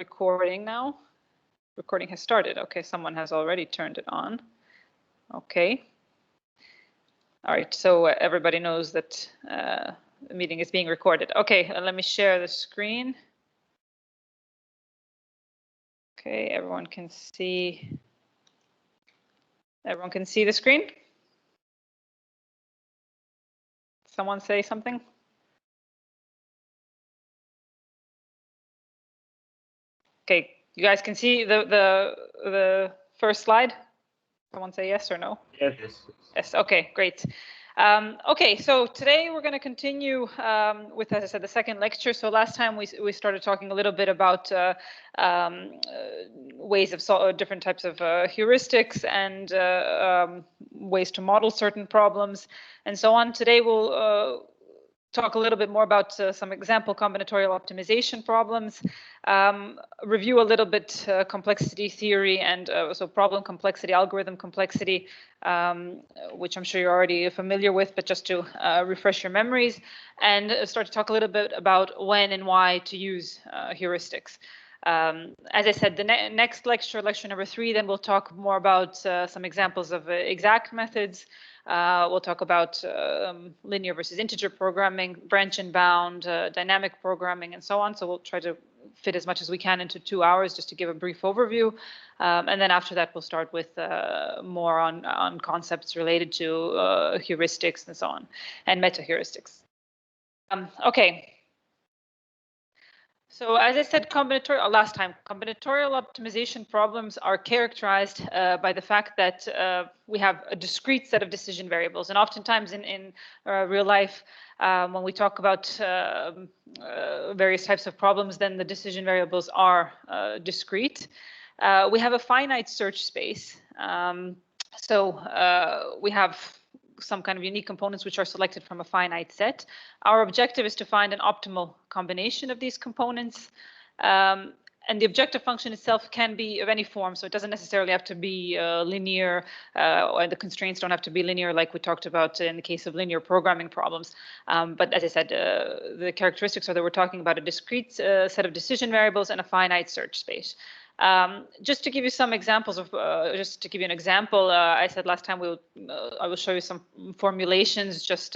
recording now. Recording has started. Okay, someone has already turned it on. Okay. All right, so everybody knows that the meeting is being recorded. Okay, let me share the screen. Okay, everyone can see. Everyone can see the screen? Someone say something? Okay, you guys can see the first slide? Someone say yes or no? Yes. Yes, okay, great. Okay, so today we're going to continue with, as I said, the second lecture. So last time we started talking a little bit about ways of different types of heuristics and ways to model certain problems and so on. Today we'll talk a little bit more about some example combinatorial optimization problems, review a little bit complexity theory and so problem complexity, algorithm complexity, which I'm sure you're already familiar with, but just to refresh your memories, and start to talk a little bit about when and why to use heuristics. As I said, the next lecture, lecture number 3, then we'll talk more about some examples of exact methods. We'll talk about linear versus integer programming, branch and bound, dynamic programming, and so on. So we'll try to fit as much as we can into 2 hours just to give a brief overview. And then after that, we'll start with more on concepts related to heuristics and so on, and meta-heuristics. Okay. So as I said, last time, combinatorial optimization problems are characterized by the fact that we have a discrete set of decision variables. And oftentimes in real life, when we talk about various types of problems, then the decision variables are discrete. We have a finite search space. So we have some kind of unique components which are selected from a finite set. Our objective is to find an optimal combination of these components. And the objective function itself can be of any form, so it doesn't necessarily have to be linear, or the constraints don't have to be linear like we talked about in the case of linear programming problems. But as I said, the characteristics are that we're talking about a discrete set of decision variables and a finite search space. Just to give you some examples of, just to give you an example, I said last time I will show you some formulations just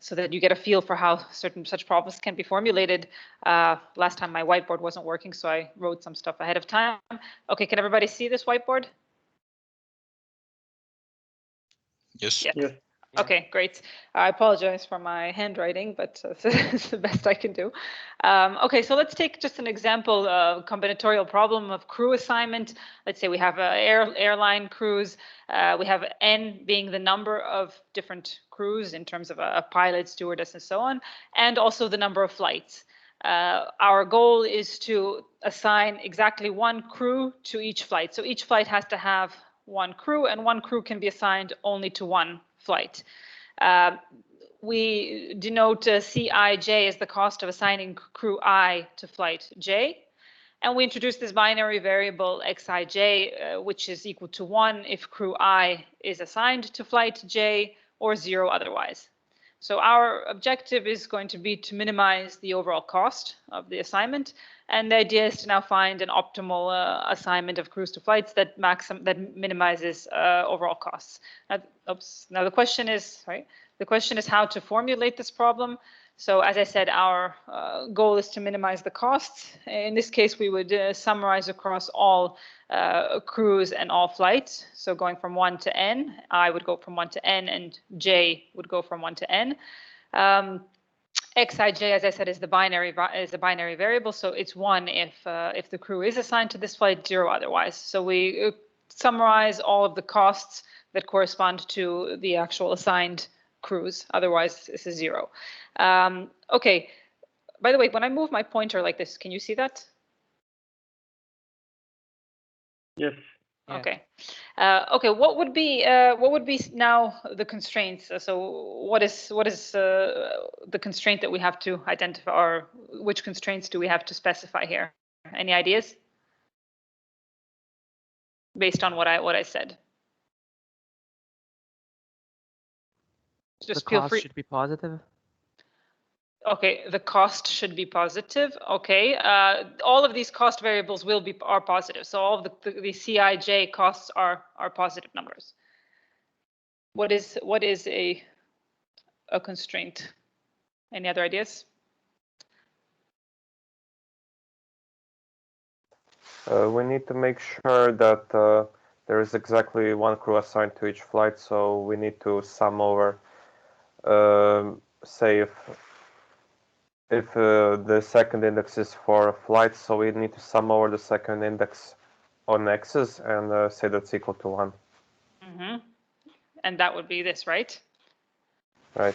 so that you get a feel for how certain such problems can be formulated. Last time my whiteboard wasn't working, so I wrote some stuff ahead of time. Okay, can everybody see this whiteboard? Yes. Yes. Yeah. Okay, great. I apologize for my handwriting, but it's the best I can do. Okay, so let's take just an example combinatorial problem of crew assignment. Let's say we have airline crews. We have N being the number of different crews in terms of a pilot, stewardess, and so on, and also the number of flights. Our goal is to assign exactly one crew to each flight. So each flight has to have one crew, and one crew can be assigned only to one flight. We denote Cij as the cost of assigning crew I to flight J. And we introduce this binary variable Xij, which is equal to 1 if crew I is assigned to flight J or 0 otherwise. So our objective is going to be to minimize the overall cost of the assignment. And the idea is to now find an optimal assignment of crews to flights that minimizes overall costs. Now the question is, how to formulate this problem. So as I said, our goal is to minimize the costs. In this case, we would summarize across all crews and all flights. So going from 1 to n, I would go from 1 to n, and j would go from 1 to n. Xij, as I said, is a binary variable, so it's 1 if the crew is assigned to this flight, 0 otherwise. So we summarize all of the costs that correspond to the actual assigned crews. Otherwise, this is 0. Okay. By the way, when I move my pointer like this, can you see that? Yes. Okay. Okay. What would be now the constraints? So what is the constraint that we have to identify, or which constraints do we have to specify here? Any ideas? Based on what I said. Just The feel cost free. should be positive. Okay, the cost should be positive. Okay, all of these cost variables are positive. So all of the Cij costs are positive numbers. What is a constraint? Any other ideas? We need to make sure that there is exactly one crew assigned to each flight, so we need to sum over, say if the second index is for flights, so we need to sum over the second index on x's and say that's equal to 1. Mm-hmm. And that would be this, right? Right.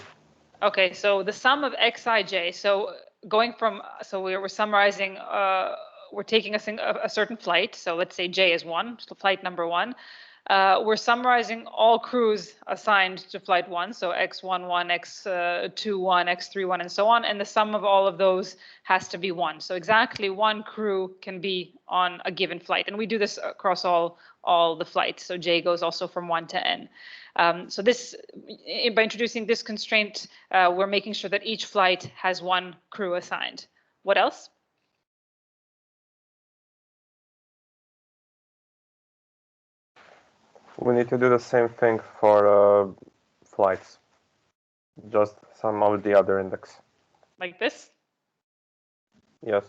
Okay, so the sum of xij, so going from, so we're summarizing, we're taking a certain flight, so let's say j is 1, so flight number 1. We're summarizing all crews assigned to flight 1, so x11, x21, x31, and so on, and the sum of all of those has to be 1. So exactly one crew can be on a given flight, and we do this across all the flights, so j goes also from 1 to n. So this, by introducing this constraint, we're making sure that each flight has one crew assigned. What else? We need to do the same thing for flights, just sum of the other index. Like this? Yes.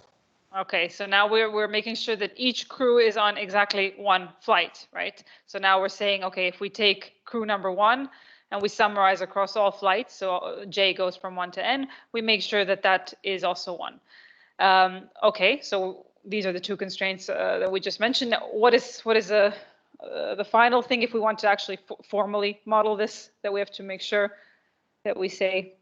Okay, so now we're making sure that each crew is on exactly one flight, right? So now we're saying, okay, if we take crew number 1 and we summarize across all flights, so j goes from 1 to n, we make sure that that is also 1. Okay, so these are the two constraints that we just mentioned. What is the final thing if we want to actually formally model this, that we have to make sure that we say?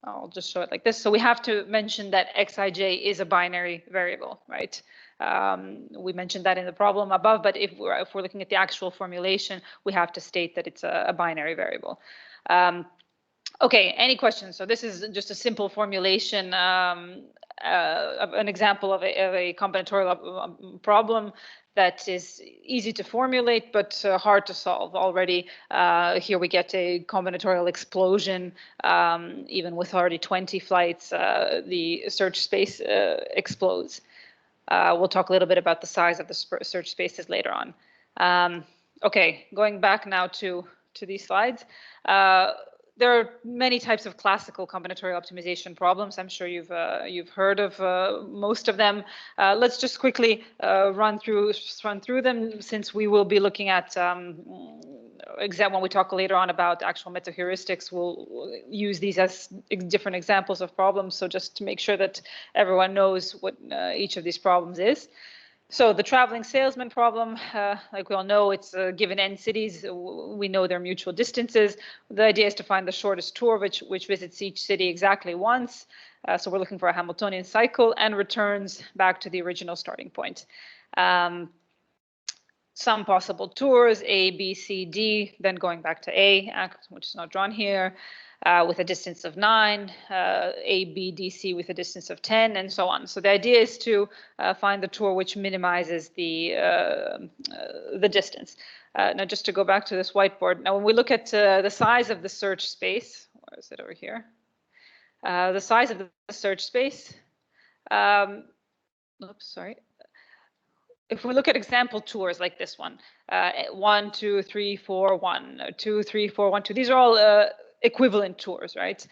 I'll just show it like this. So we have to mention that xij is a binary variable, right? We mentioned that in the problem above, but if we're looking at the actual formulation, we have to state that it's a binary variable. Okay, any questions? So this is just a simple formulation, an example of a combinatorial problem that is easy to formulate, but hard to solve. Already here we get a combinatorial explosion. Even with already 20 flights, the search space explodes. We'll talk a little bit about the size of the search spaces later on. Okay, going back now to these slides. There are many types of classical combinatorial optimization problems. I'm sure you've heard of most of them. Let's just quickly run through them, since we will be looking at when we talk later on about actual meta-heuristics, we'll use these as different examples of problems. So just to make sure that everyone knows what each of these problems is. So the traveling salesman problem, like we all know, it's given n cities. We know their mutual distances. The idea is to find the shortest tour, which visits each city exactly once. So we're looking for a Hamiltonian cycle and returns back to the original starting point. Some possible tours, A, B, C, D, then going back to A, which is not drawn here, with a distance of 9, A, B, D, C with a distance of 10, and so on. So the idea is to find the tour which minimizes the distance. Now, just to go back to this whiteboard, now when we look at the size of the search space, where is it over here? The size of the search space, oops, sorry. If we look at example tours like this one, 1, 2, 3, 4, 1, 2, 3, 4, 1, 2, these are all equivalent tours, right?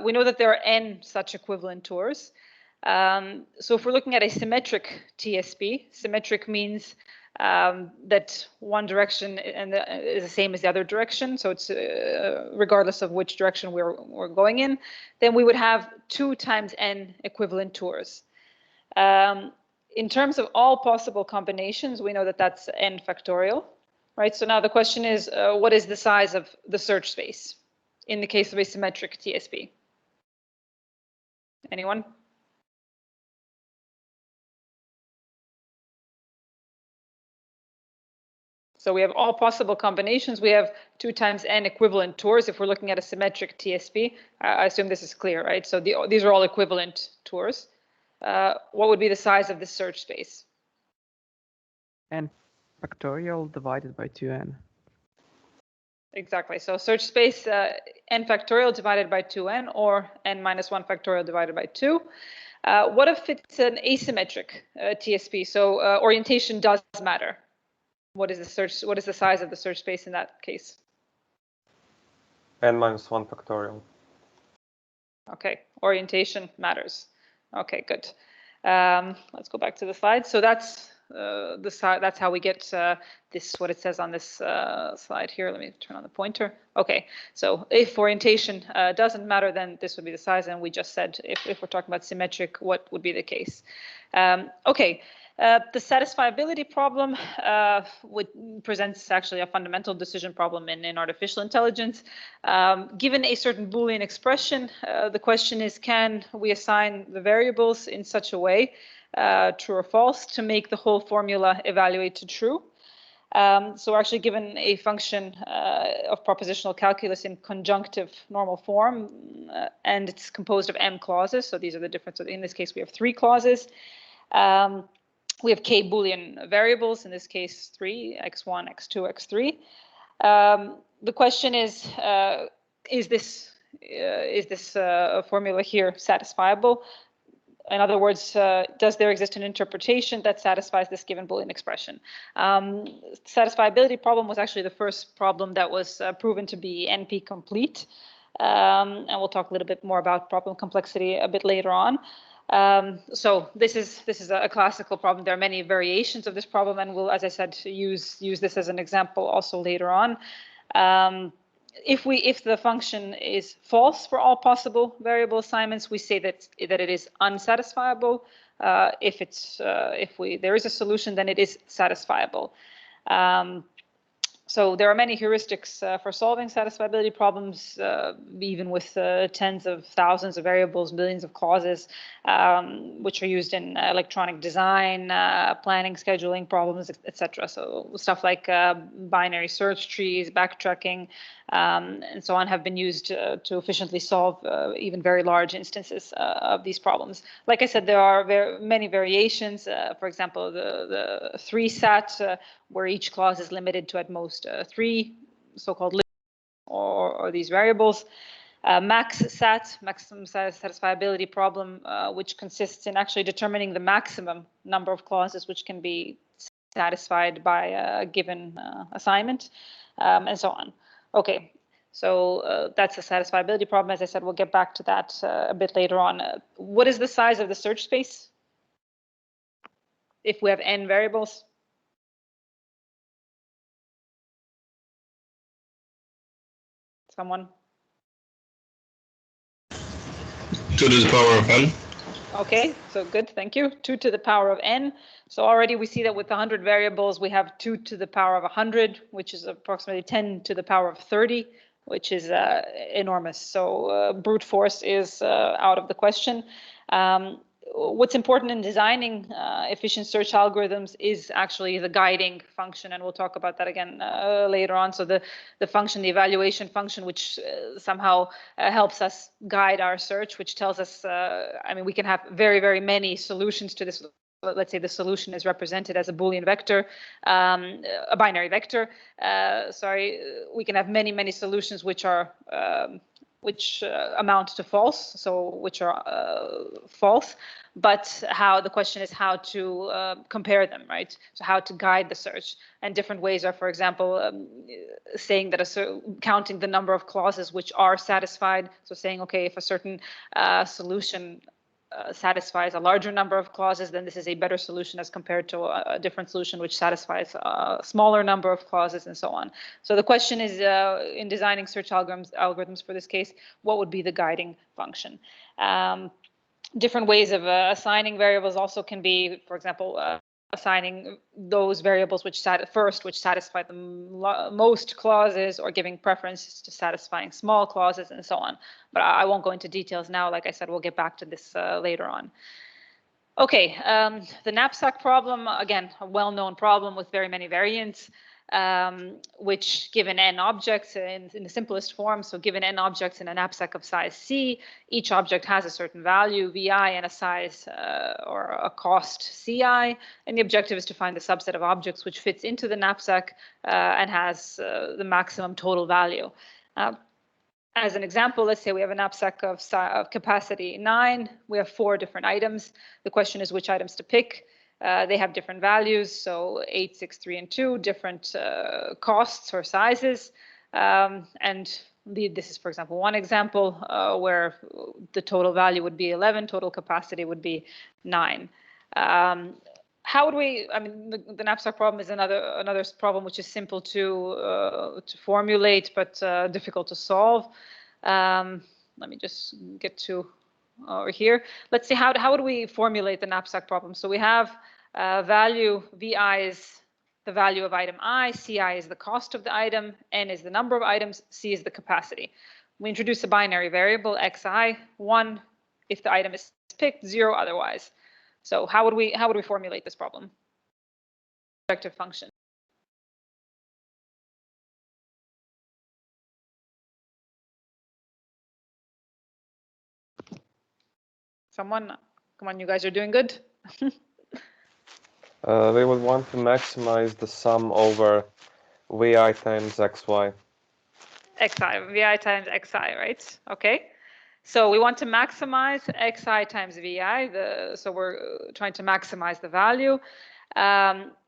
We know that there are n such equivalent tours. So if we're looking at a symmetric TSP, symmetric means that one direction is the same as the other direction, so it's regardless of which direction we're going in, then we would have 2 times n equivalent tours. In terms of all possible combinations, we know that that's n factorial, right? So now the question is, what is the size of the search space in the case of a symmetric TSP? Anyone? So we have all possible combinations. We have 2 times n equivalent tours if we're looking at a symmetric TSP. I assume this is clear, right? So these are all equivalent tours. What would be the size of the search space? N factorial divided by 2n. Exactly. So search space n factorial divided by 2n, or n minus 1 factorial divided by 2. What if it's an asymmetric TSP? So orientation does matter. What is the search? What is the size of the search space in that case? n minus 1 factorial. Okay, orientation matters. Okay, good. Let's go back to the slide. So that's that's how we get this, what it says on this slide here. Let me turn on the pointer. Okay, so if orientation doesn't matter, then this would be the size. And we just said if we're talking about symmetric, what would be the case? Okay. The satisfiability problem presents actually a fundamental decision problem in artificial intelligence. Given a certain Boolean expression, the question is, can we assign the variables in such a way, true or false, to make the whole formula evaluate to true? So we're actually given a function of propositional calculus in conjunctive normal form, and it's composed of m clauses. So these are the differences. In this case, we have 3 clauses. We have k Boolean variables, in this case 3, x1, x2, x3. The question is this formula here satisfiable? In other words, does there exist an interpretation that satisfies this given Boolean expression? Satisfiability problem was actually the first problem that was proven to be NP complete. And we'll talk a little bit more about problem complexity a bit later on. So this is a classical problem. There are many variations of this problem, and we'll, as I said, use this as an example also later on. If the function is false for all possible variable assignments, we say that it is unsatisfiable. If there is a solution, then it is satisfiable. So there are many heuristics for solving satisfiability problems, even with tens of thousands of variables, millions of clauses, which are used in electronic design, planning, scheduling problems, etc. So stuff like binary search trees, backtracking, and so on have been used to efficiently solve even very large instances of these problems. Like I said, there are many variations. For example, the 3-sat, where each clause is limited to at most 3 so-called or these variables. Max-sat, maximum satisfiability problem, which consists in actually determining the maximum number of clauses which can be satisfied by a given assignment, and so on. Okay, so that's a satisfiability problem. As I said, we'll get back to that a bit later on. What is the size of the search space if we have n variables? Someone? 2 to the power of n. Okay, so good, thank you. 2 to the power of n. So already we see that with 100 variables, we have 2 to the power of 100, which is approximately 10 to the power of 30, which is enormous. So brute force is out of the question. What's important in designing efficient search algorithms is actually the guiding function, and we'll talk about that again later on. So the function, the evaluation function, which somehow helps us guide our search, which tells us, I mean, we can have very, very many solutions to this. Let's say the solution is represented as a Boolean vector, a binary vector. We can have many, many solutions which are which amount to false, so which are false. But the question is how to compare them, right? So how to guide the search. And different ways are, for example, saying that counting the number of clauses which are satisfied. So saying, okay, if a certain solution satisfies a larger number of clauses, then this is a better solution as compared to a different solution which satisfies a smaller number of clauses, and so on. So the question is, in designing search algorithms for this case, what would be the guiding function? Different ways of assigning variables also can be, for example, assigning those variables which satisfy the most clauses, or giving preferences to satisfying small clauses, and so on. But I won't go into details now. Like I said, we'll get back to this later on. Okay, the knapsack problem, again, a well-known problem with very many variants. which given n objects in the simplest form, so given n objects in a knapsack of size C, each object has a certain value, Vi, and a size or a cost Ci, and the objective is to find the subset of objects which fits into the knapsack and has the maximum total value. As an example, let's say we have a knapsack of capacity 9. We have 4 different items. The question is which items to pick. They have different values, so 8, 6, 3, and 2, different costs or sizes. And this is, for example, one example where the total value would be 11, total capacity would be 9. How would we? I mean, the knapsack problem is another problem which is simple to formulate but difficult to solve. Let me just get to over here. Let's see how would we formulate the knapsack problem. So we have value Vi is the value of item I, Ci is the cost of the item, N is the number of items, C is the capacity. We introduce a binary variable Xi, 1 if the item is picked, 0 otherwise. So how would we formulate this problem? Objective function. Someone, come on, you guys are doing good. We would want to maximize the sum over Vi times Xy. Vi times Xi, right? Okay. So we want to maximize Xi times Vi. So we're trying to maximize the value.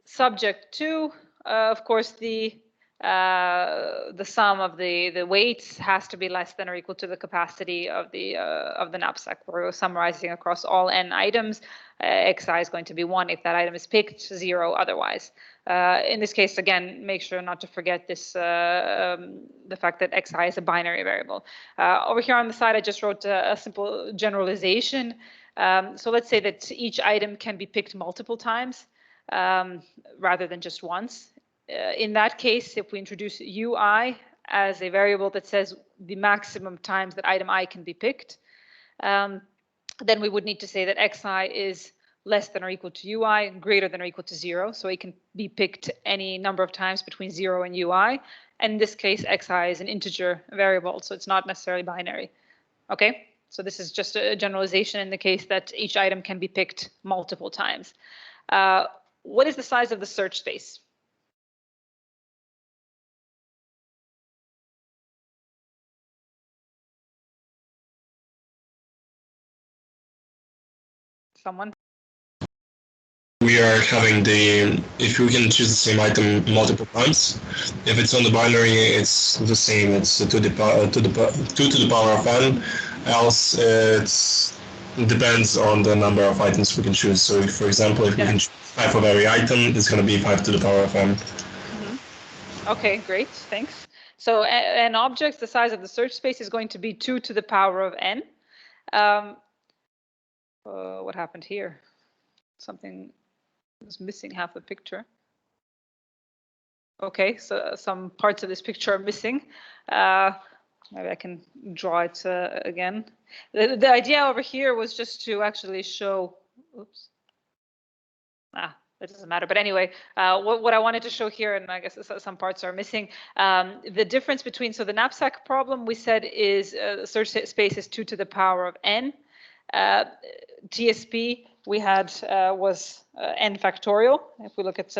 Subject to, of course, the sum of the weights has to be less than or equal to the capacity of the knapsack. We're summarizing across all n items. Xi is going to be 1 if that item is picked, 0 otherwise. In this case, again, make sure not to forget this the fact that Xi is a binary variable. Over here on the side, I just wrote a simple generalization. So let's say that each item can be picked multiple times rather than just once. In that case, if we introduce Ui as a variable that says the maximum times that item I can be picked, then we would need to say that Xi is less than or equal to Ui, greater than or equal to 0. So it can be picked any number of times between 0 and Ui. And in this case, Xi is an integer variable, so it's not necessarily binary. Okay, so this is just a generalization in the case that each item can be picked multiple times. What is the size of the search space? Someone? We are having if we can choose the same item multiple times. If it's on the binary, it's the same. It's 2 to the power of n. Else, it depends on the number of items we can choose. So, if, for example, if we can choose 5 of every item, it's going to be 5 to the power of n. Okay, great, thanks. So an object, the size of the search space is going to be 2 to the power of n. What happened here? Something was missing half the picture. Okay, so some parts of this picture are missing. Maybe I can draw it again. The idea over here was just to actually show, oops. That doesn't matter. But anyway, what I wanted to show here, and I guess some parts are missing, the difference between, so the knapsack problem we said is the search space is 2 to the power of n. TSP we had was n factorial. If we look at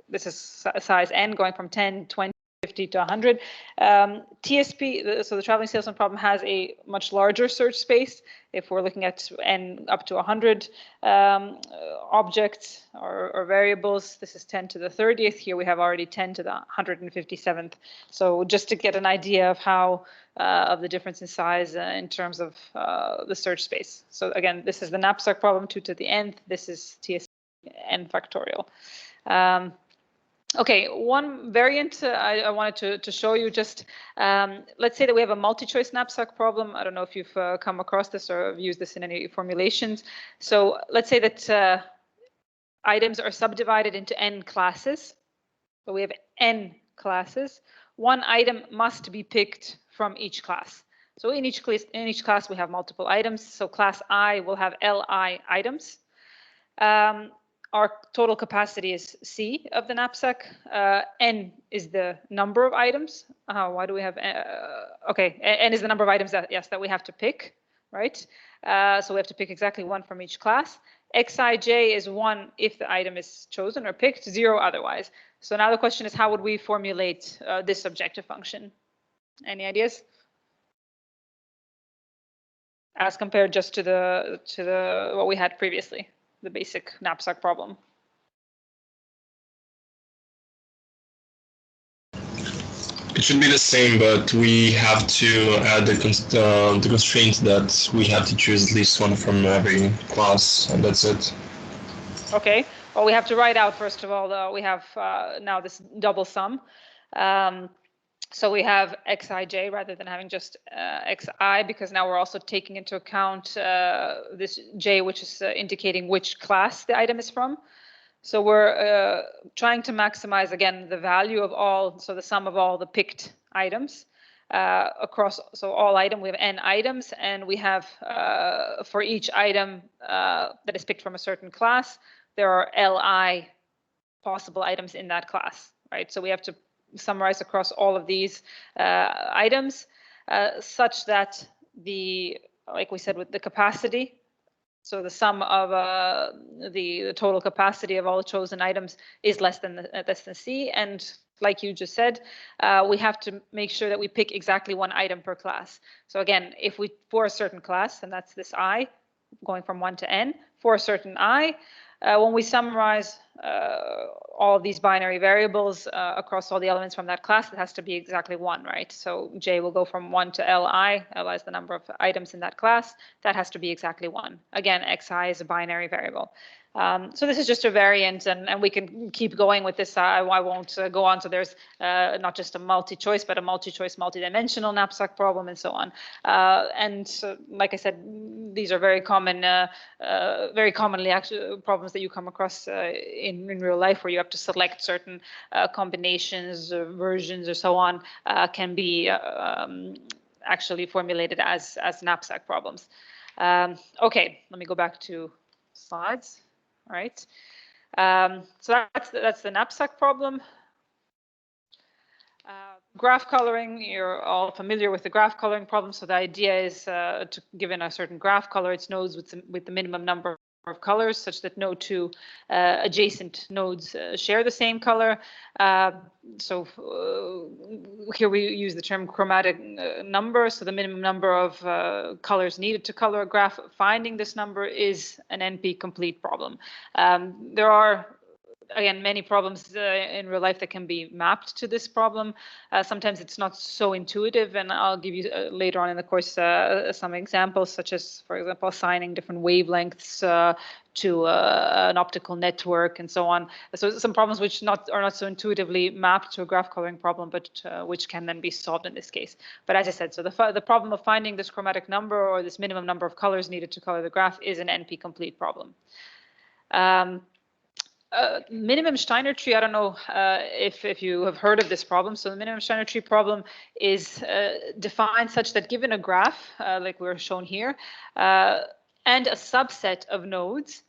this is size n going from 10, 20, 50 to 100. TSP, so the traveling salesman problem has a much larger search space. If we're looking at n up to 100 objects or variables, this is 10 to the 30th. Here we have already 10 to the 157th. So just to get an idea of how of the difference in size in terms of the search space. So again, this is the knapsack problem, 2 to the nth. This is TSP n factorial. Okay, one variant I wanted to show you just, let's say that we have a multi-choice knapsack problem. I don't know if you've come across this or have used this in any formulations. So let's say that items are subdivided into n classes. So we have n classes. One item must be picked from each class. So in each class we have multiple items. So class I will have Li items. our total capacity is C of the knapsack. N is the number of items. Why do we have, okay, N is the number of items that, yes, that we have to pick, right? So we have to pick exactly one from each class. Xij is 1 if the item is chosen or picked, 0 otherwise. So now the question is, how would we formulate this objective function? Any ideas? As compared just to the what we had previously, the basic knapsack problem. It should be the same, but we have to add the constraint that we have to choose at least one from every class, and that's it. Okay. Well, we have to write out, first of all, we have now this double sum. So we have xij rather than having just xi, because now we're also taking into account this j, which is indicating which class the item is from. So we're trying to maximize, again, the value of all, so the sum of all the picked items across, so all item, we have n items, and we have for each item that is picked from a certain class, there are li possible items in that class, right? So we have to summarize across all of these items such that the, like we said, with the capacity, so the sum of the total capacity of all chosen items is less than C. And like you just said, we have to make sure that we pick exactly one item per class. So again, if we, for a certain class, and that's this I, going from 1 to n, for a certain I, when we summarize all of these binary variables across all the elements from that class, it has to be exactly 1, right? So j will go from 1 to li. Li is the number of items in that class. That has to be exactly 1. Again, xi is a binary variable. So this is just a variant, and we can keep going with this. I won't go on. So there's not just a multi-choice, but a multi-choice, multi-dimensional knapsack problem, and so on. And like I said, these are very common, very commonly actually problems that you come across in real life, where you have to select certain combinations, versions, or so on, can be actually formulated as knapsack problems. Okay, let me go back to slides. All right. So that's the knapsack problem. Graph coloring, you're all familiar with the graph coloring problem. So the idea is to given a certain graph color, its nodes with the minimum number of colors, such that no two adjacent nodes share the same color. So here we use the term chromatic number. So the minimum number of colors needed to color a graph. Finding this number is an NP complete problem. There are, again, many problems in real life that can be mapped to this problem. Sometimes it's not so intuitive, and I'll give you later on in the course some examples, such as, for example, assigning different wavelengths to an optical network and so on. So some problems which are not so intuitively mapped to a graph coloring problem, but which can then be solved in this case. But as I said, so the problem of finding this chromatic number or this minimum number of colors needed to color the graph is an NP complete problem. Minimum Steiner tree, I don't know if you have heard of this problem. So the minimum Steiner tree problem is defined such that given a graph, like we're shown here, and a subset of nodes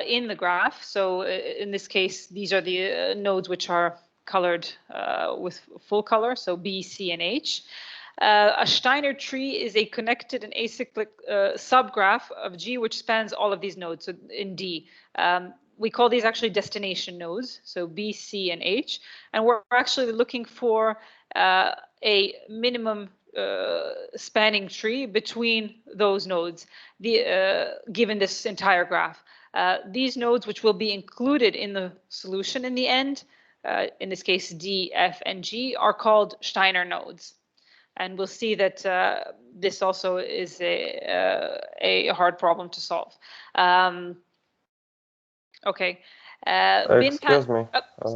in the graph, so in this case, these are the nodes which are colored with full color, so B, C, and H. A Steiner tree is a connected and acyclic subgraph of G, which spans all of these nodes, so in D. We call these actually destination nodes, so B, C, and H. And we're actually looking for a minimum spanning tree between those nodes, given this entire graph. These nodes, which will be included in the solution in the end, in this case D, F, and G, are called Steiner nodes. And we'll see that this also is a hard problem to solve. Okay. Excuse me.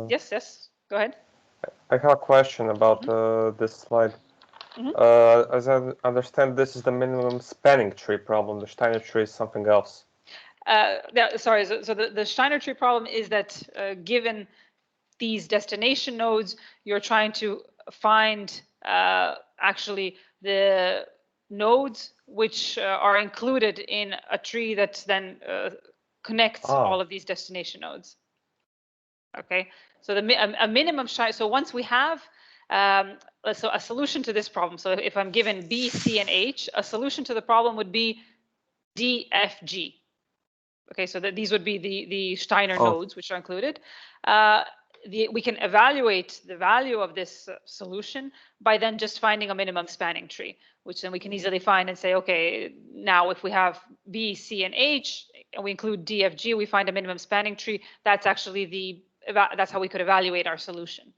Yes. Go ahead. I have a question about this slide. As I understand, this is the minimum spanning tree problem. The Steiner tree is something else. Yeah, sorry. So the Steiner tree problem is that given these destination nodes, you're trying to find actually the nodes which are included in a tree that's then connects all of these destination nodes. Okay, so a minimum so once we have so a solution to this problem, so if I'm given B, C, and H, a solution to the problem would be D, F, G. Okay, so these would be the Steiner nodes which are included. We can evaluate the value of this solution by then just finding a minimum spanning tree, which then we can easily find and say, okay, now if we have B, C, and H, and we include D, F, G, we find a minimum spanning tree. That's actually that's how we could evaluate our solution.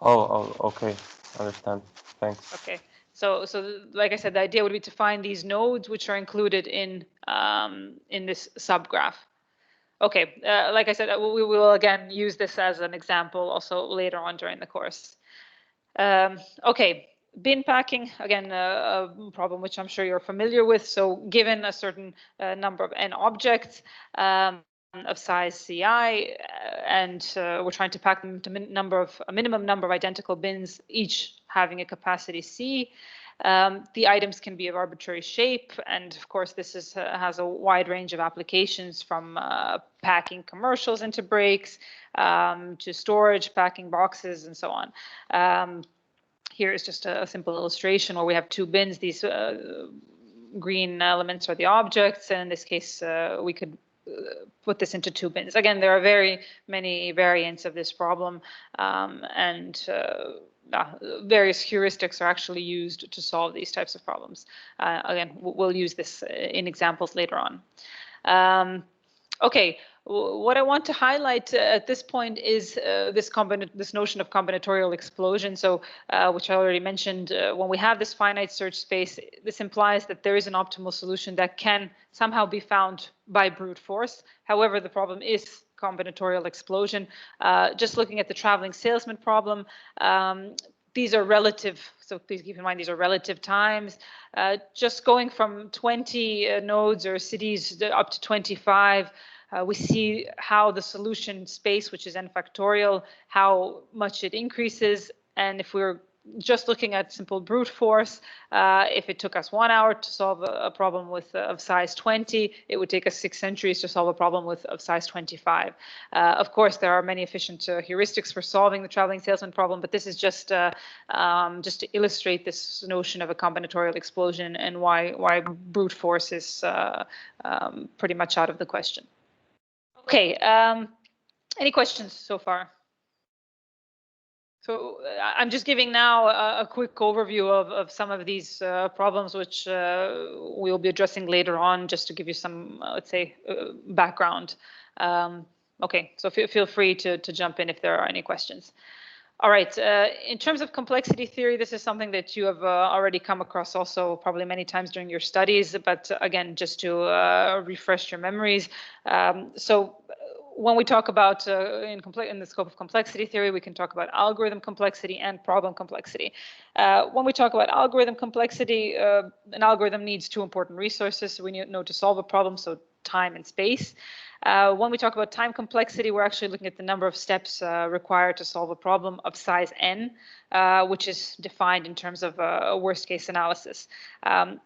Oh, okay, understand. Thanks. Okay, so like I said, the idea would be to find these nodes which are included in this subgraph. Okay, like I said, we will again use this as an example also later on during the course. Okay, bin packing, again, a problem which I'm sure you're familiar with. So given a certain number of n objects of size Ci, and we're trying to pack them to a minimum number of identical bins, each having a capacity C. The items can be of arbitrary shape, and of course this has a wide range of applications, from packing commercials into breaks to storage, packing boxes, and so on. Here is just a simple illustration where we have two bins. These green elements are the objects, and in this case we could put this into two bins. Again, there are very many variants of this problem, and various heuristics are actually used to solve these types of problems. Again, we'll use this in examples later on. Okay, what I want to highlight at this point is this notion of combinatorial explosion. So, which I already mentioned, when we have this finite search space, this implies that there is an optimal solution that can somehow be found by brute force. However, the problem is combinatorial explosion. Just looking at the traveling salesman problem, these are relative, so please keep in mind these are relative times. Just going from 20 nodes or cities up to 25, we see how the solution space, which is n factorial, how much it increases. And if we're just looking at simple brute force, if it took us 1 hour to solve a problem of size 20, it would take us 6 centuries to solve a problem of size 25. Of course, there are many efficient heuristics for solving the traveling salesman problem, but this is just to illustrate this notion of a combinatorial explosion and why brute force is pretty much out of the question. Okay, any questions so far? So I'm just giving now a quick overview of some of these problems, which we'll be addressing later on, just to give you some, let's say, background. Okay, so feel free to jump in if there are any questions. All right, in terms of complexity theory, this is something that you have already come across also probably many times during your studies, but again, just to refresh your memories. So when we talk about in the scope of complexity theory, we can talk about algorithm complexity and problem complexity. When we talk about algorithm complexity, an algorithm needs two important resources. We know to solve a problem, so time and space. When we talk about time complexity, we're actually looking at the number of steps required to solve a problem of size n, which is defined in terms of a worst case analysis.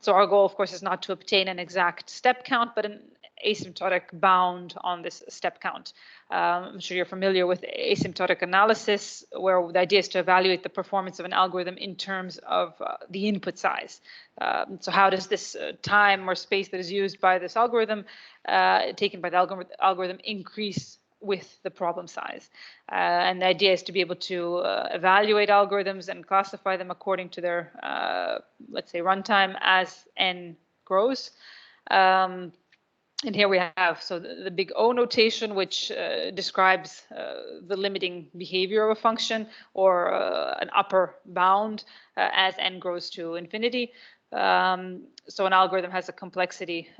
So our goal, of course, is not to obtain an exact step count, but an asymptotic bound on this step count. I'm sure you're familiar with asymptotic analysis, where the idea is to evaluate the performance of an algorithm in terms of the input size. So how does this time or space that is used by this algorithm, taken by the algorithm, increase with the problem size? And the idea is to be able to evaluate algorithms and classify them according to their, let's say, runtime as n grows. And here we have, so the big O notation, which describes the limiting behavior of a function, or an upper bound as n grows to infinity. So an algorithm has a complexity,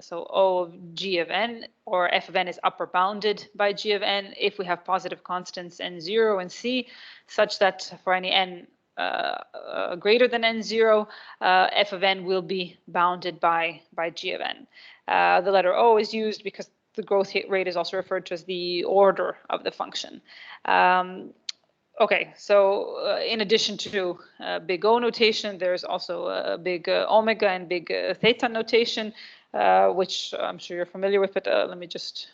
so O of g of n, or f of n is upper bounded by g of n if we have positive constants n0 and c, such that for any n greater than n0, f of n will be bounded by g of n. The letter O is used because the growth rate is also referred to as the order of the function. Okay, so in addition to big O notation, there's also a big omega and big theta notation. which I'm sure you're familiar with, but let me just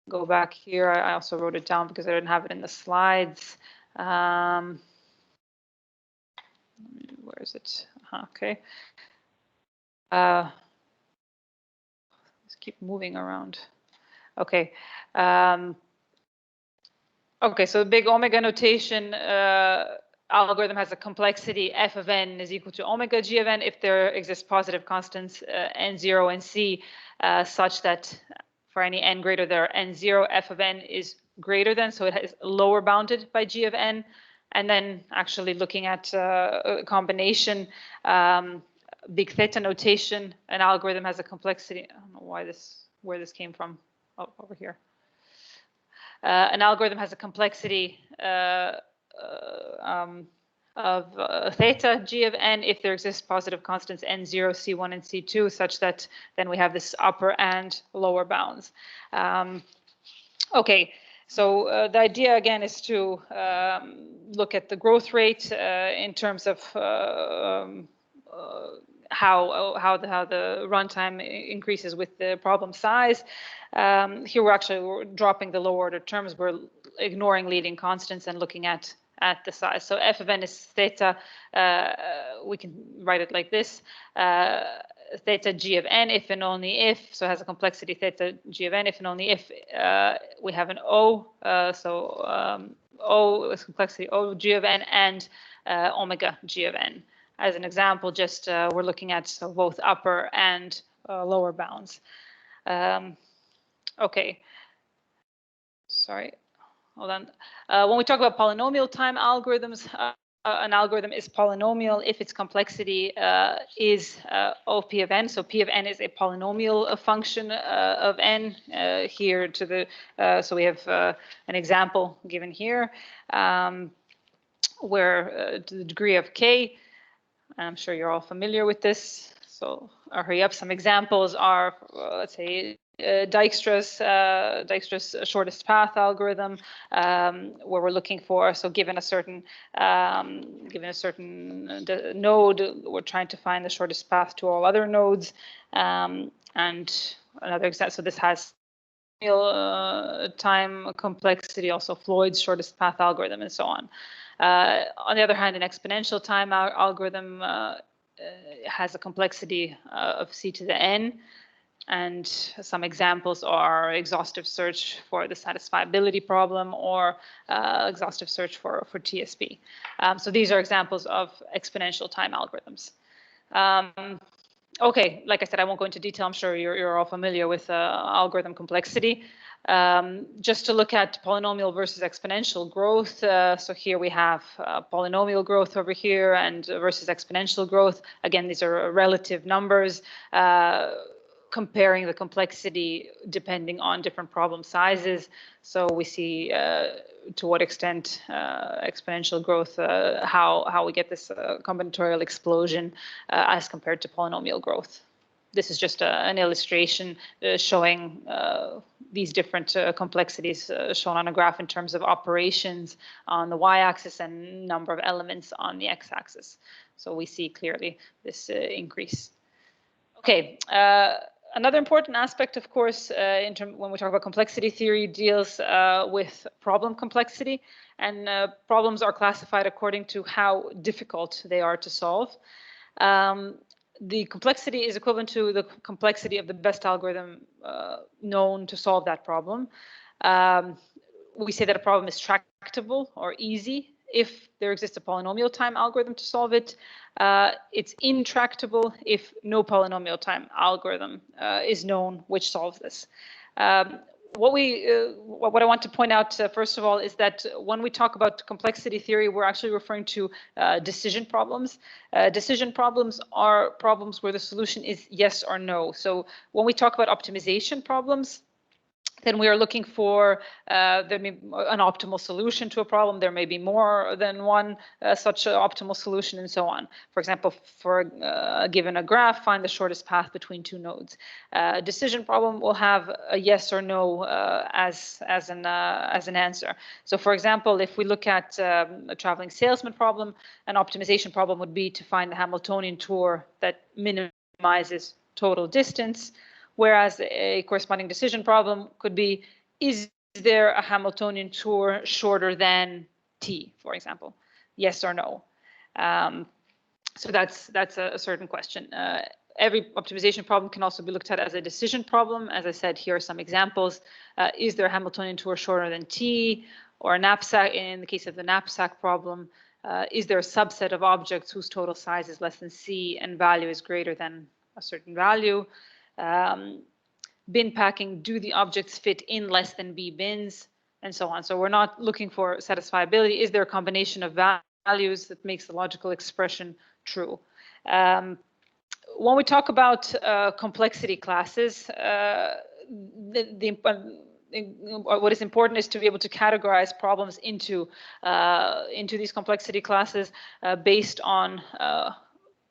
go back here. I also wrote it down because I didn't have it in the slides. Where is it? Okay. Let's keep moving around. Okay. Okay, so the big omega notation algorithm has a complexity f of n is equal to omega g of n if there exist positive constants n0 and c such that for any n greater than n0, f of n is greater than, so it is lower bounded by g of n. And then actually looking at a combination, big theta notation, an algorithm has a complexity. I don't know where this came from. Oh, over here. An algorithm has a complexity of theta g of n if there exist positive constants n0, c1, and c2, such that then we have this upper and lower bounds. Okay, so the idea again is to look at the growth rate in terms of how the runtime increases with the problem size. Here we're dropping the lower order terms. We're ignoring leading constants and looking at the size. So f of n is theta. We can write it like this. Theta g of n if and only if, so it has a complexity theta g of n if and only if we have an O, O is complexity O g of n and omega g of n. As an example, just we're looking at both upper and lower bounds. Okay, sorry, hold on. When we talk about polynomial time algorithms, an algorithm is polynomial if its complexity is O p of n. So p of n is a polynomial function of n here to the, so we have an example given here where to the degree of k, I'm sure you're all familiar with this. So I'll hurry up. Some examples are, let's say, Dijkstra's shortest path algorithm, where we're looking for, so given a certain node, we're trying to find the shortest path to all other nodes. And another example, so this has time complexity, also Floyd's shortest path algorithm, and so on. On the other hand, an exponential time algorithm has a complexity of c to the n. And some examples are exhaustive search for the satisfiability problem or exhaustive search for TSP. So these are examples of exponential time algorithms. Okay, like I said, I won't go into detail. I'm sure you're all familiar with algorithm complexity. Just to look at polynomial versus exponential growth. So here we have polynomial growth over here and versus exponential growth. Again, these are relative numbers. Comparing the complexity depending on different problem sizes. So we see to what extent exponential growth, how we get this combinatorial explosion as compared to polynomial growth. This is just an illustration showing these different complexities shown on a graph in terms of operations on the y-axis and number of elements on the x-axis. So we see clearly this increase. Okay. Another important aspect, of course, when we talk about complexity theory, deals with problem complexity, and problems are classified according to how difficult they are to solve. The complexity is equivalent to the complexity of the best algorithm known to solve that problem. We say that a problem is tractable or easy if there exists a polynomial time algorithm to solve it. It's intractable if no polynomial time algorithm is known which solves this. What I want to point out first of all is that when we talk about complexity theory, we're actually referring to decision problems. Decision problems are problems where the solution is yes or no. So when we talk about optimization problems, then we are looking for there may be an optimal solution to a problem. There may be more than one such optimal solution, and so on. For example, for given a graph, find the shortest path between two nodes. Decision problem will have a yes or no as an answer. So, for example, if we look at a traveling salesman problem, an optimization problem would be to find the Hamiltonian tour that minimizes total distance, whereas a corresponding decision problem could be, is there a Hamiltonian tour shorter than t, for example? Yes or no. So that's a certain question. Every optimization problem can also be looked at as a decision problem. As I said, here are some examples. Is there a Hamiltonian tour shorter than t? Or a knapsack, in the case of the knapsack problem, is there a subset of objects whose total size is less than c and value is greater than a certain value? Bin packing, do the objects fit in less than b bins? And so on. So we're not looking for satisfiability. Is there a combination of values that makes the logical expression true? When we talk about complexity classes, what is important is to be able to categorize problems into these complexity classes based on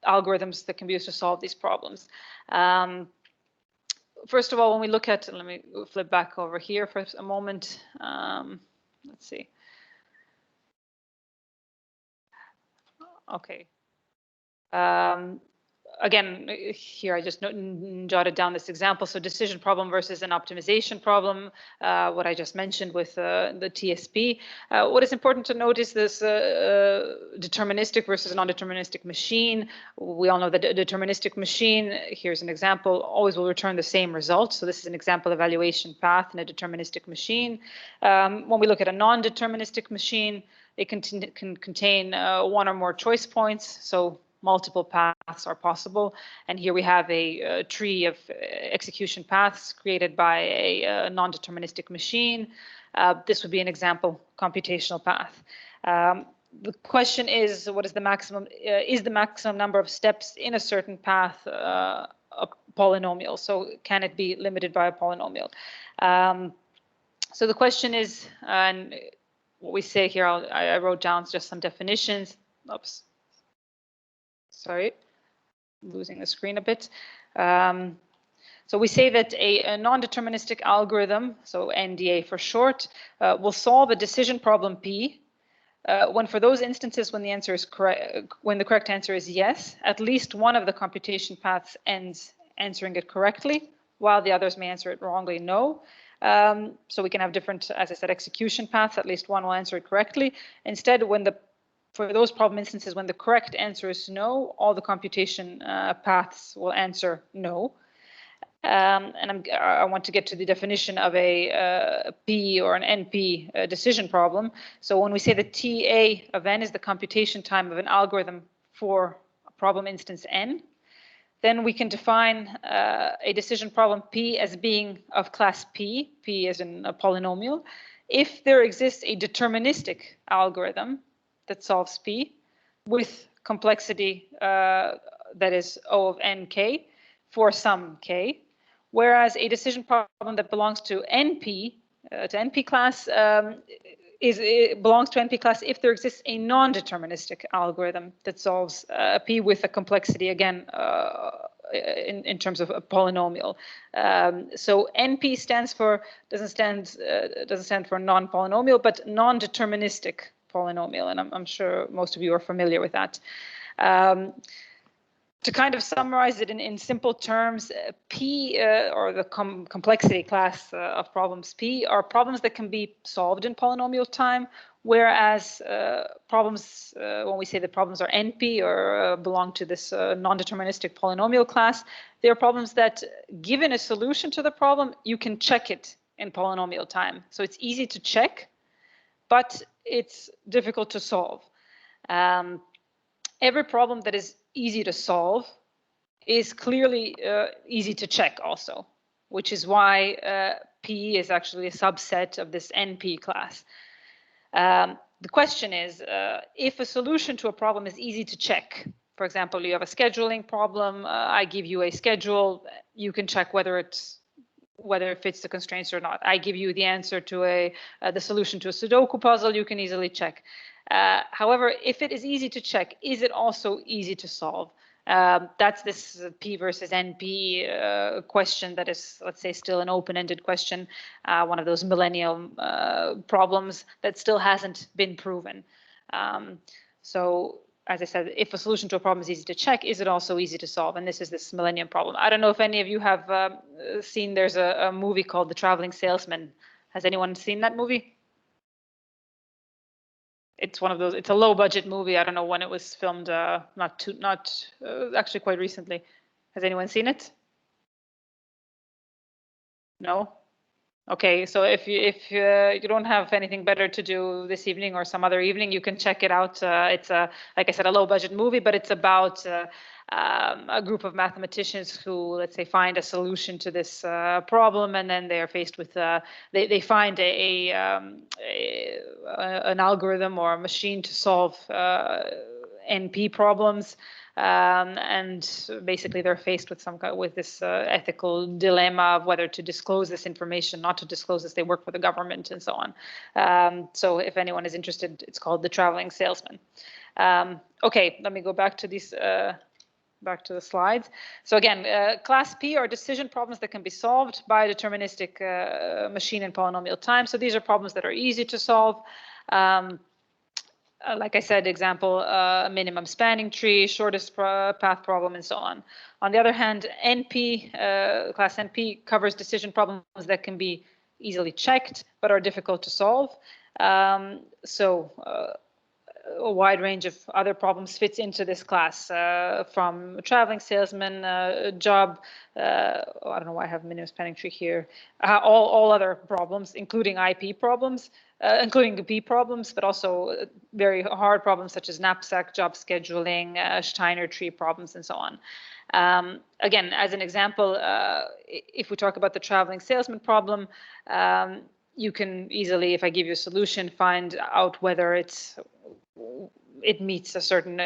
algorithms that can be used to solve these problems. First of all, when we look at, let me flip back over here for a moment. Let's see. Okay. Again, here I just jotted down this example. So decision problem versus an optimization problem, what I just mentioned with the TSP. What is important to note is this deterministic versus non-deterministic machine. We all know that a deterministic machine, here's an example, always will return the same result. So this is an example evaluation path in a deterministic machine. When we look at a non-deterministic machine, it can contain one or more choice points. So multiple paths are possible. And here we have a tree of execution paths created by a non-deterministic machine. This would be an example computational path. The question is, what is the maximum number of steps in a certain path a polynomial? So can it be limited by a polynomial? So the question is, and what we say here, I wrote down just some definitions. Oops. Sorry, losing the screen a bit. So we say that a non-deterministic algorithm, so NDA for short, will solve a decision problem P when for those instances when the answer is correct, when the correct answer is yes, at least one of the computation paths ends answering it correctly, while the others may answer it wrongly, no. So we can have different, as I said, execution paths. At least one will answer it correctly. Instead, for those problem instances, when the correct answer is no, all the computation paths will answer no. And I want to get to the definition of a P or an NP decision problem. So when we say that TA of n is the computation time of an algorithm for a problem instance n, then we can define a decision problem P as being of class P as in a polynomial, if there exists a deterministic algorithm that solves P with complexity that is O of nk for some k, whereas a decision problem that belongs to NP class belongs to NP class if there exists a non-deterministic algorithm that solves P with a complexity, again, in terms of a polynomial. So NP doesn't stand for non-polynomial, but non-deterministic polynomial, and I'm sure most of you are familiar with that. To kind of summarize it in simple terms, P, or the complexity class of problems P, are problems that can be solved in polynomial time, whereas problems, when we say that problems are NP or belong to this non-deterministic polynomial class, they are problems that, given a solution to the problem, you can check it in polynomial time. So it's easy to check, but it's difficult to solve. Every problem that is easy to solve is clearly easy to check also, which is why P is actually a subset of this NP class. The question is, if a solution to a problem is easy to check, for example, you have a scheduling problem, I give you a schedule, you can check whether it fits the constraints or not. I give you the answer to the solution to a Sudoku puzzle, you can easily check. However, if it is easy to check, is it also easy to solve? That's this P versus NP question that is, let's say, still an open-ended question, one of those millennial problems that still hasn't been proven. So as I said, if a solution to a problem is easy to check, is it also easy to solve? And this is this millennium problem. I don't know if any of you have seen, there's a movie called The Traveling Salesman. Has anyone seen that movie? It's one of those, it's a low budget movie. I don't know when it was filmed, actually quite recently. Has anyone seen it? No? Okay, so if you don't have anything better to do this evening or some other evening, you can check it out. It's like I said, a low budget movie, but it's about a group of mathematicians who, let's say, find a solution to this problem, and then they are faced with they find an algorithm or a machine to solve NP problems. And basically they're faced with this ethical dilemma of whether to disclose this information, not to disclose this. They work for the government and so on. So if anyone is interested, it's called The Traveling Salesman. Okay, let me go back to these. Back to the slides. So again, class P are decision problems that can be solved by a deterministic machine in polynomial time. So these are problems that are easy to solve. Like I said, example, minimum spanning tree, shortest path problem, and so on. On the other hand, NP, class NP, covers decision problems that can be easily checked, but are difficult to solve. A wide range of other problems fits into this class, from traveling salesman, job, I don't know why I have minimum spanning tree here, all other problems, including IP problems, including P problems, but also very hard problems such as knapsack, job scheduling, Steiner tree problems, and so on. Again, as an example, if we talk about the traveling salesman problem, you can easily, if I give you a solution, find out whether it meets a certain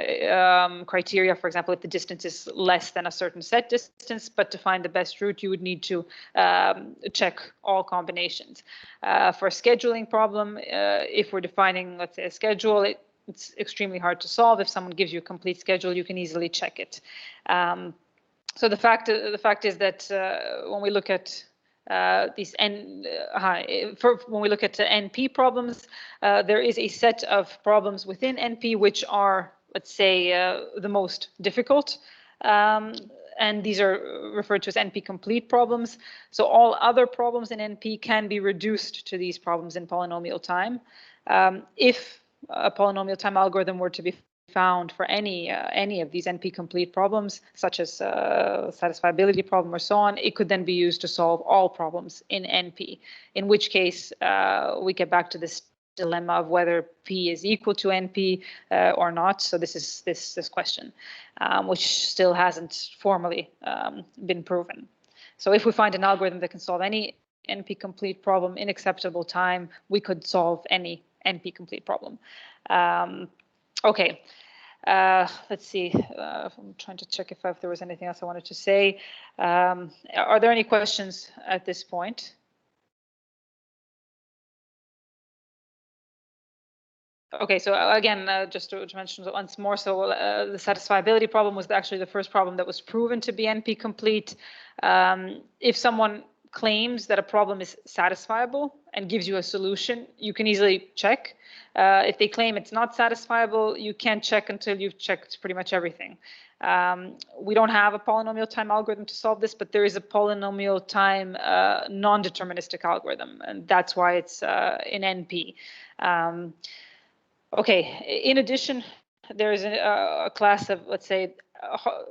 criteria. For example, if the distance is less than a certain set distance, but to find the best route, you would need to check all combinations. For a scheduling problem, if we're defining, let's say, a schedule, it's extremely hard to solve. If someone gives you a complete schedule, you can easily check it. So the fact is that when we look at when we look at NP problems, there is a set of problems within NP which are, let's say, the most difficult. And these are referred to as NP complete problems. So all other problems in NP can be reduced to these problems in polynomial time. If a polynomial time algorithm were to be found for any of these NP complete problems, such as satisfiability problem or so on, it could then be used to solve all problems in NP, in which case we get back to this dilemma of whether P is equal to NP or not. So this is this question, which still hasn't formally been proven. So if we find an algorithm that can solve any NP complete problem in acceptable time, we could solve any NP complete problem. Okay, let's see. I'm trying to check if there was anything else I wanted to say. Are there any questions at this point? Okay, so again, just to mention once more, so the satisfiability problem was actually the first problem that was proven to be NP complete. If someone claims that a problem is satisfiable and gives you a solution, you can easily check. If they claim it's not satisfiable, you can't check until you've checked pretty much everything. We don't have a polynomial time algorithm to solve this, but there is a polynomial time non-deterministic algorithm, and that's why it's in NP. Okay, in addition, there is a class of, let's say,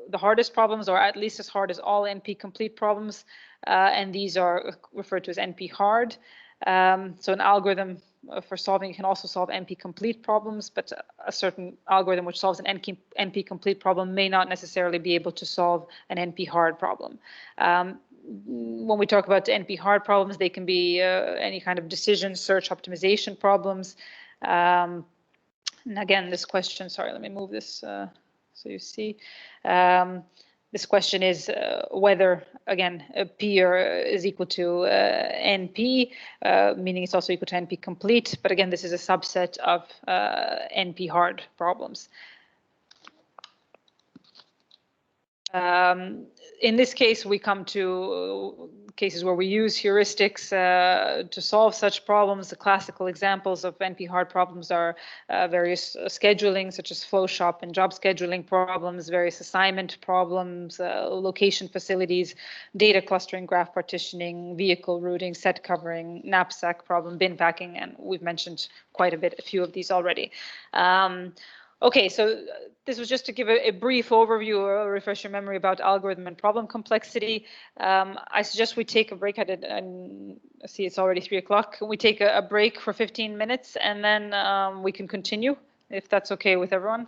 the hardest problems, or at least as hard as all NP complete problems, and these are referred to as NP hard. So an algorithm for solving can also solve NP complete problems, but a certain algorithm which solves an NP complete problem may not necessarily be able to solve an NP hard problem. When we talk about the NP hard problems, they can be any kind of decision, search, optimization problems. And again, this question, sorry, let me move this so you see. This question is whether, again, P is equal to NP, meaning it's also equal to NP complete. But again, this is a subset of NP hard problems. In this case, we come to cases where we use heuristics to solve such problems. The classical examples of NP-hard problems are various scheduling, such as flow shop and job scheduling problems, various assignment problems, location facilities, data clustering, graph partitioning, vehicle routing, set covering, knapsack problem, bin packing, and we've mentioned quite a few of these already. Okay, so this was just to give a brief overview or refresh your memory about algorithm and problem complexity. I suggest we take a break. I see it's already 3 o'clock. We take a break for 15 minutes and then we can continue, if that's okay with everyone.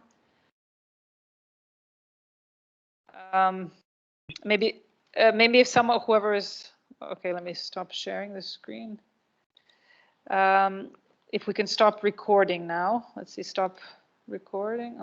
Maybe if whoever is, okay, let me stop sharing the screen. If we can stop recording now. Let's see, stop recording.